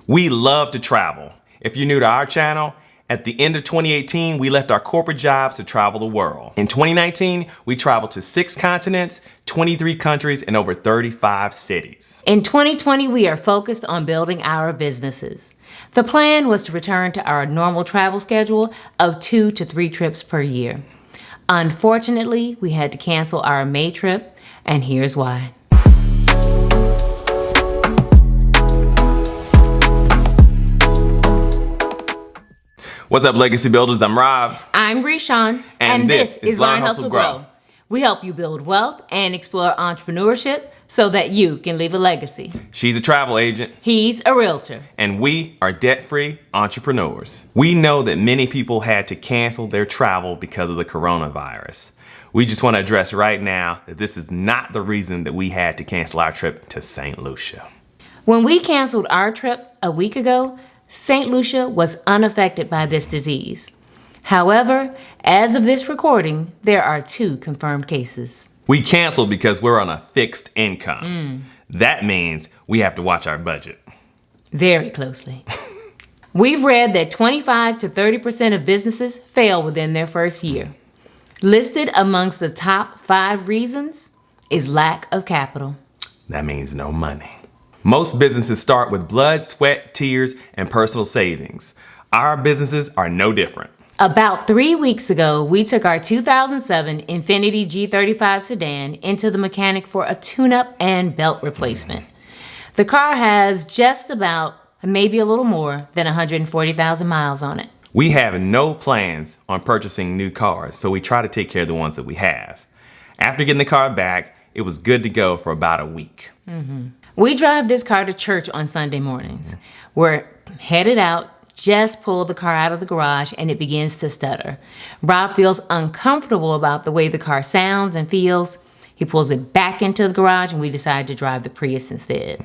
We love to travel. If you're new to our channel, at the end of 2018, we left our corporate jobs to travel the world. In 2019, we traveled to 6 continents, 23 countries, and over 35 cities. In 2020, we are focused on building our businesses. The plan was to return to our normal travel schedule of 2 to 3 trips per year. Unfortunately, we had to cancel our May trip, and here's why. What's up, Legacy Builders? I'm Rob. I'm Reshawn, and this is Learn, Hustle, Grow. We help you build wealth and explore entrepreneurship so that you can leave a legacy. She's a travel agent. He's a realtor. And we are debt-free entrepreneurs. We know that many people had to cancel their travel because of the coronavirus. We just want to address right now that this is not the reason that we had to cancel our trip to St. Lucia. When we canceled our trip a week ago, St. Lucia was unaffected by this disease. However, as of this recording, there are 2 confirmed cases. We canceled because we're on a fixed income. That means we have to watch our budget Very closely. We've read that 25 to 30% of businesses fail within their first year. Listed amongst the top 5 reasons is lack of capital. That means no money. Most businesses start with blood, sweat, tears, and personal savings. Our businesses are no different. About 3 weeks ago, we took our 2007 Infiniti G35 sedan into the mechanic for a tune-up and belt replacement. The car has just about, maybe a little more than 140,000 miles on it. We have no plans on purchasing new cars, so we try to take care of the ones that we have. After getting the car back, it was good to go for about a week. We drive this car to church on Sunday mornings. We're headed out, just pull the car out of the garage, and it begins to stutter. Rob feels uncomfortable about the way the car sounds and feels. He pulls it back into the garage, and we decide to drive the Prius instead.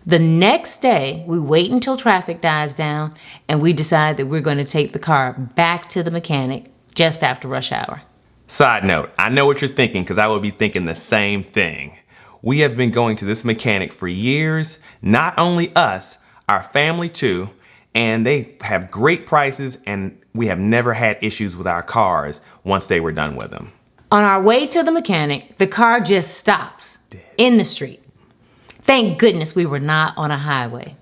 The next day, we wait until traffic dies down, and we decide that we're going to take the car back to the mechanic just after rush hour. Side note, I know what you're thinking because I would be thinking the same thing. We have been going to this mechanic for years, not only us, our family too, and they have great prices, and we have never had issues with our cars once they were done with them. On our way to the mechanic, the car just stops in the street. Thank goodness we were not on a highway.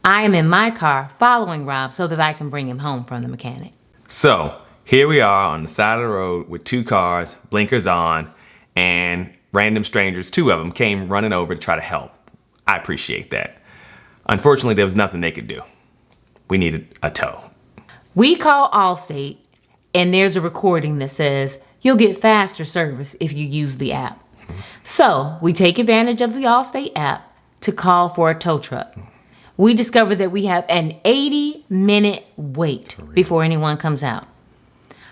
I am in my car following Rob so that I can bring him home from the mechanic. So here we are on the side of the road with 2 cars, blinkers on, and random strangers, 2 of them, came running over to try to help. I appreciate that. Unfortunately, there was nothing they could do. We needed a tow. We call Allstate, and there's a recording that says you'll get faster service if you use the app. So we take advantage of the Allstate app to call for a tow truck. We discover that we have an 80-minute wait before anyone comes out.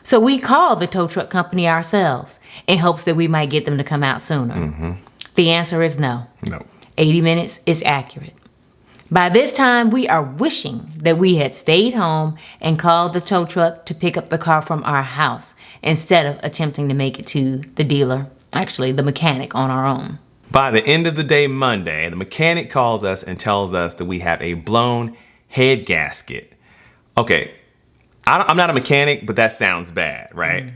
So we call the tow truck company ourselves in hopes that we might get them to come out sooner. The answer is no. 80 minutes is accurate. By this time, we are wishing that we had stayed home and called the tow truck to pick up the car from our house instead of attempting to make it to the dealer, actually the mechanic, on our own. By the end of the day Monday, the mechanic calls us and tells us that we have a blown head gasket. Okay, I'm not a mechanic, but that sounds bad, right?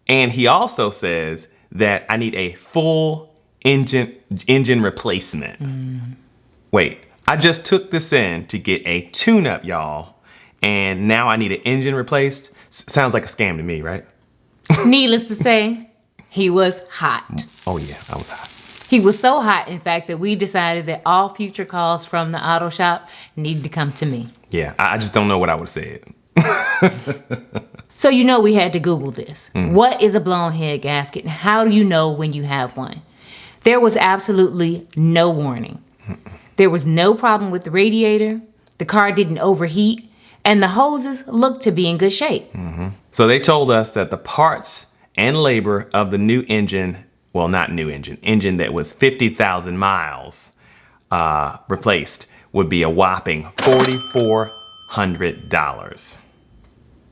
And he also says that I need a full engine replacement. Wait, I just took this in to get a tune-up, y'all, and now I need an engine replaced? Sounds like a scam to me, right? Needless to say, he was hot. Oh yeah, I was hot. He was so hot, in fact, that we decided that all future calls from the auto shop needed to come to me. Yeah, I just don't know what I would have said. So you know we had to Google this. What is a blown head gasket, and how do you know when you have one? There was absolutely no warning. There was no problem with the radiator, the car didn't overheat, and the hoses looked to be in good shape. So they told us that the parts and labor of the new engine, well, not new engine that was 50,000 miles replaced, would be a whopping $4,400.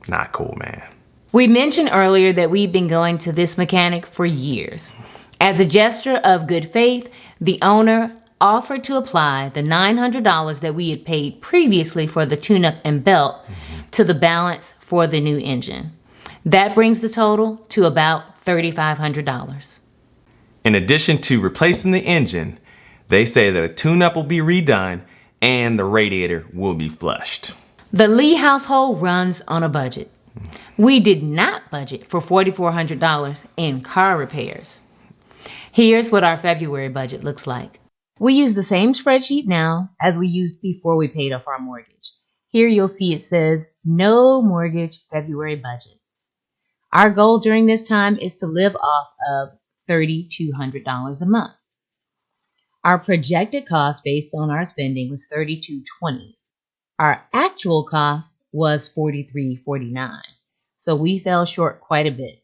Not cool, man. We mentioned earlier that we've been going to this mechanic for years. As a gesture of good faith, the owner offered to apply the $900 that we had paid previously for the tune-up and belt to the balance for the new engine. That brings the total to about $3,500. In addition to replacing the engine, they say that a tune-up will be redone and the radiator will be flushed. The Lee household runs on a budget. We did not budget for $4,400 in car repairs. Here's what our February budget looks like. We use the same spreadsheet now as we used before we paid off our mortgage. Here you'll see it says no mortgage February budget. Our goal during this time is to live off of $3,200 a month. Our projected cost based on our spending was $3,220. Our actual cost was $4,349. So we fell short quite a bit,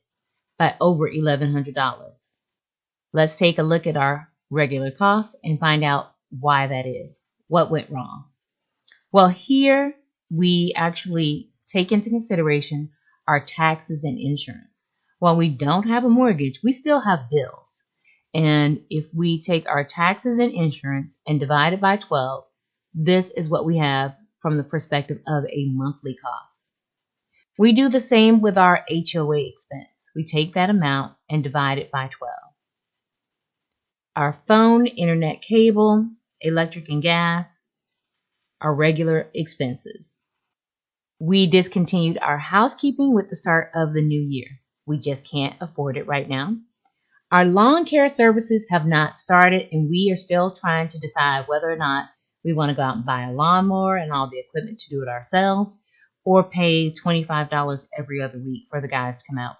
by over $1,100. Let's take a look at our regular costs and find out why that is. What went wrong? Well, here we actually take into consideration our taxes and insurance. While we don't have a mortgage, we still have bills. And if we take our taxes and insurance and divide it by 12, this is what we have from the perspective of a monthly cost. We do the same with our HOA expense. We take that amount and divide it by 12. Our phone, internet cable, electric and gas are regular expenses. We discontinued our housekeeping with the start of the new year. We just can't afford it right now. Our lawn care services have not started, and we are still trying to decide whether or not we want to go out and buy a lawnmower and all the equipment to do it ourselves, or pay $25 every other week for the guys to come out.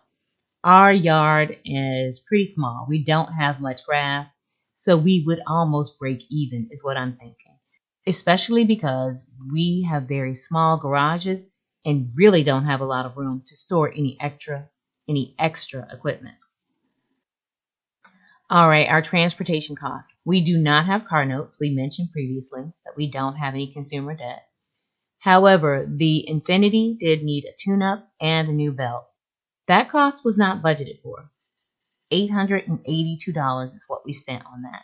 Our yard is pretty small. We don't have much grass, so we would almost break even is what I'm thinking, especially because we have very small garages and really don't have a lot of room to store any extra equipment. All right, our transportation costs. We do not have car notes. We mentioned previously that we don't have any consumer debt. However, the Infiniti did need a tune-up and a new belt. That cost was not budgeted for. $882 is what we spent on that.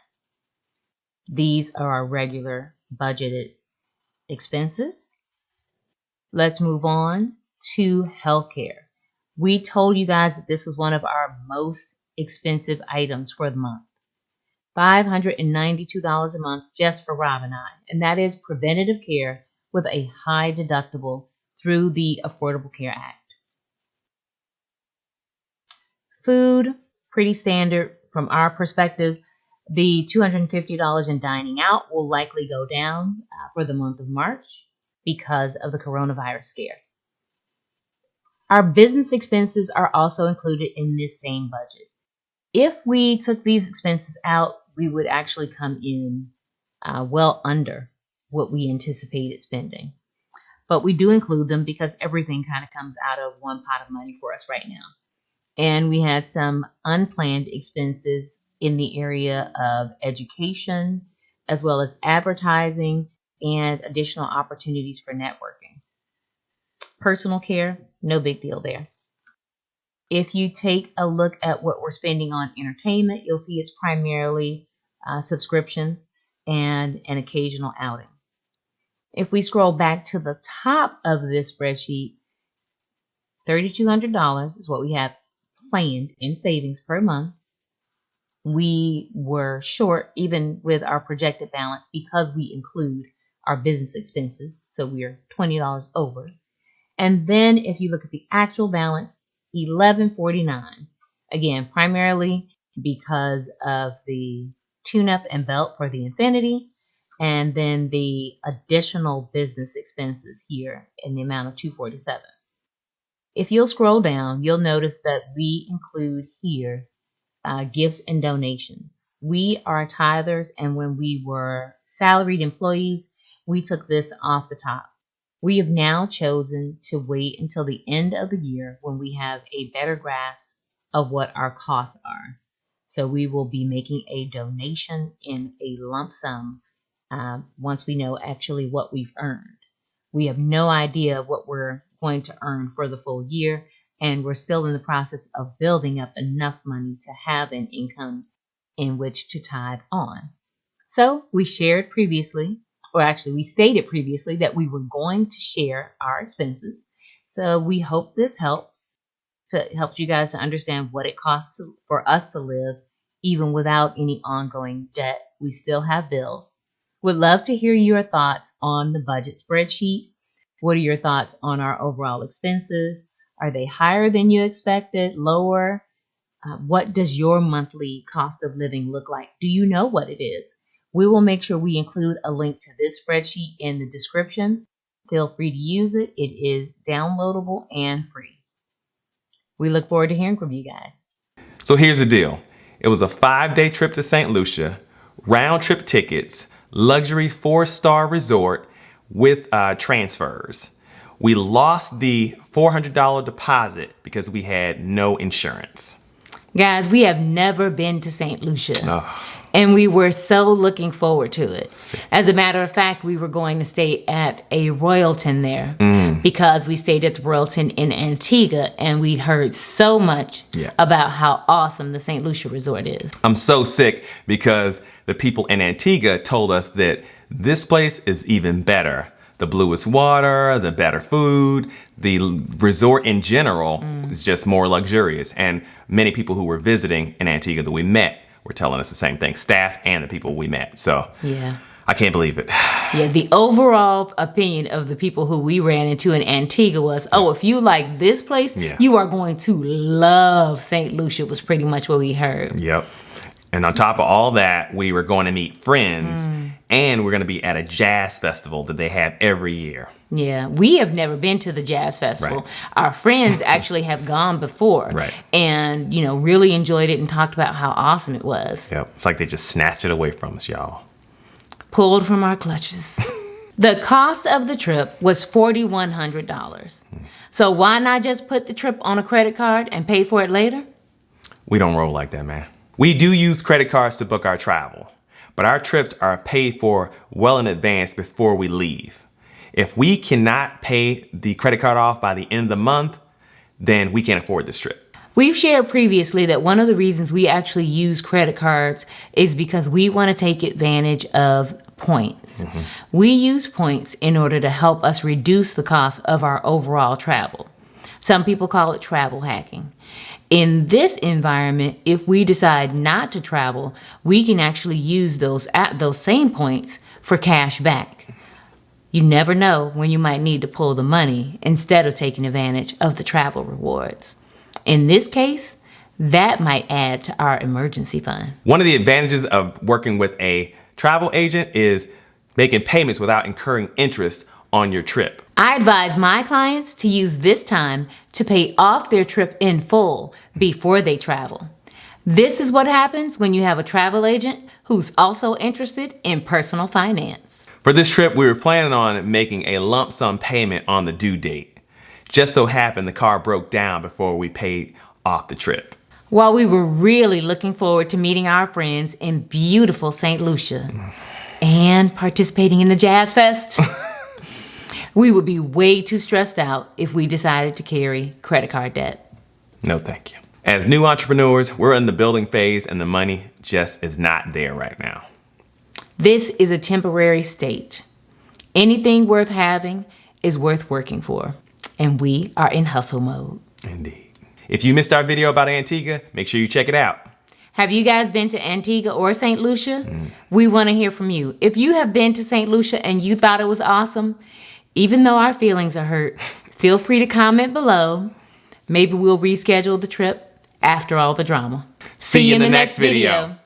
These are our regular budgeted expenses. Let's move on to healthcare. We told you guys that this was one of our most expensive items for the month. $592 a month just for Rob and I, and that is preventative care with a high deductible through the Affordable Care Act. Food, pretty standard from our perspective. The $250 in dining out will likely go down for the month of March because of the coronavirus scare. Our business expenses are also included in this same budget. If we took these expenses out, we would actually come in well under what we anticipated spending. But we do include them because everything kind of comes out of one pot of money for us right now. And we had some unplanned expenses in the area of education, as well as advertising and additional opportunities for networking. Personal care, no big deal there. If you take a look at what we're spending on entertainment, you'll see it's primarily subscriptions and an occasional outing. If we scroll back to the top of this spreadsheet, $3,200 is what we have planned in savings per month. We were short even with our projected balance because we include our business expenses, so we're $20 over. And then if you look at the actual balance, $1,149. Again, primarily because of the tune-up and belt for the Infiniti, and then the additional business expenses here in the amount of $247. If you'll scroll down, you'll notice that we include here gifts and donations. We are tithers, and when we were salaried employees, we took this off the top. We have now chosen to wait until the end of the year when we have a better grasp of what our costs are. So we will be making a donation in a lump sum once we know actually what we've earned. We have no idea what we're going to earn for the full year, and we're still in the process of building up enough money to have an income in which to tithe on. So we shared previously, or actually we stated previously that we were going to share our expenses. So we hope this helps you guys to understand what it costs for us to live, even without any ongoing debt. We still have bills. Would love to hear your thoughts on the budget spreadsheet. What are your thoughts on our overall expenses? Are they higher than you expected, lower? What does your monthly cost of living look like? Do you know what it is? We will make sure we include a link to this spreadsheet in the description. Feel free to use it. It is downloadable and free. We look forward to hearing from you guys. So here's the deal. It was a 5-day trip to St. Lucia, round trip tickets, luxury 4-star resort with transfers. We lost the $400 deposit because we had no insurance. Guys, we have never been to St. Lucia. Oh. And we were so looking forward to it. As a matter of fact, we were going to stay at a Royalton there because we stayed at the Royalton in Antigua, and we heard so much about how awesome the St. Lucia resort is. I'm so sick because the people in Antigua told us that this place is even better. The bluest water, the better food, the resort in general is just more luxurious. And many people who were visiting in Antigua that we met were telling us the same thing, staff and the people we met. So yeah, I can't believe it. Yeah, the overall opinion of the people who we ran into in Antigua was, oh, if you like this place, you are going to love St. Lucia, was pretty much what we heard. Yep. And on top of all that, we were going to meet friends and we're going to be at a jazz festival that they have every year. Yeah, we have never been to the jazz festival. Right. Our friends actually have gone before and, you know, really enjoyed it and talked about how awesome it was. Yep. It's like they just snatched it away from us, y'all. Pulled from our clutches. The cost of the trip was $4,100. So why not just put the trip on a credit card and pay for it later? We don't roll like that, man. We do use credit cards to book our travel, but our trips are paid for well in advance before we leave. If we cannot pay the credit card off by the end of the month, then we can't afford this trip. We've shared previously that one of the reasons we actually use credit cards is because we want to take advantage of points. We use points in order to help us reduce the cost of our overall travel. Some people call it travel hacking. In this environment, if we decide not to travel, we can actually use those same points for cash back. You never know when you might need to pull the money instead of taking advantage of the travel rewards. In this case, that might add to our emergency fund. One of the advantages of working with a travel agent is making payments without incurring interest on your trip. I advise my clients to use this time to pay off their trip in full before they travel. This is what happens when you have a travel agent who's also interested in personal finance. For this trip, we were planning on making a lump sum payment on the due date. Just so happened the car broke down before we paid off the trip. While we were really looking forward to meeting our friends in beautiful St. Lucia and participating in the Jazz Fest, we would be way too stressed out if we decided to carry credit card debt. No, thank you. As new entrepreneurs, we're in the building phase and the money just is not there right now. This is a temporary state. Anything worth having is worth working for. And we are in hustle mode. Indeed. If you missed our video about Antigua, make sure you check it out. Have you guys been to Antigua or St. Lucia? We want to hear from you. If you have been to St. Lucia and you thought it was awesome, even though our feelings are hurt, feel free to comment below. Maybe we'll reschedule the trip after all the drama. See you in the next video.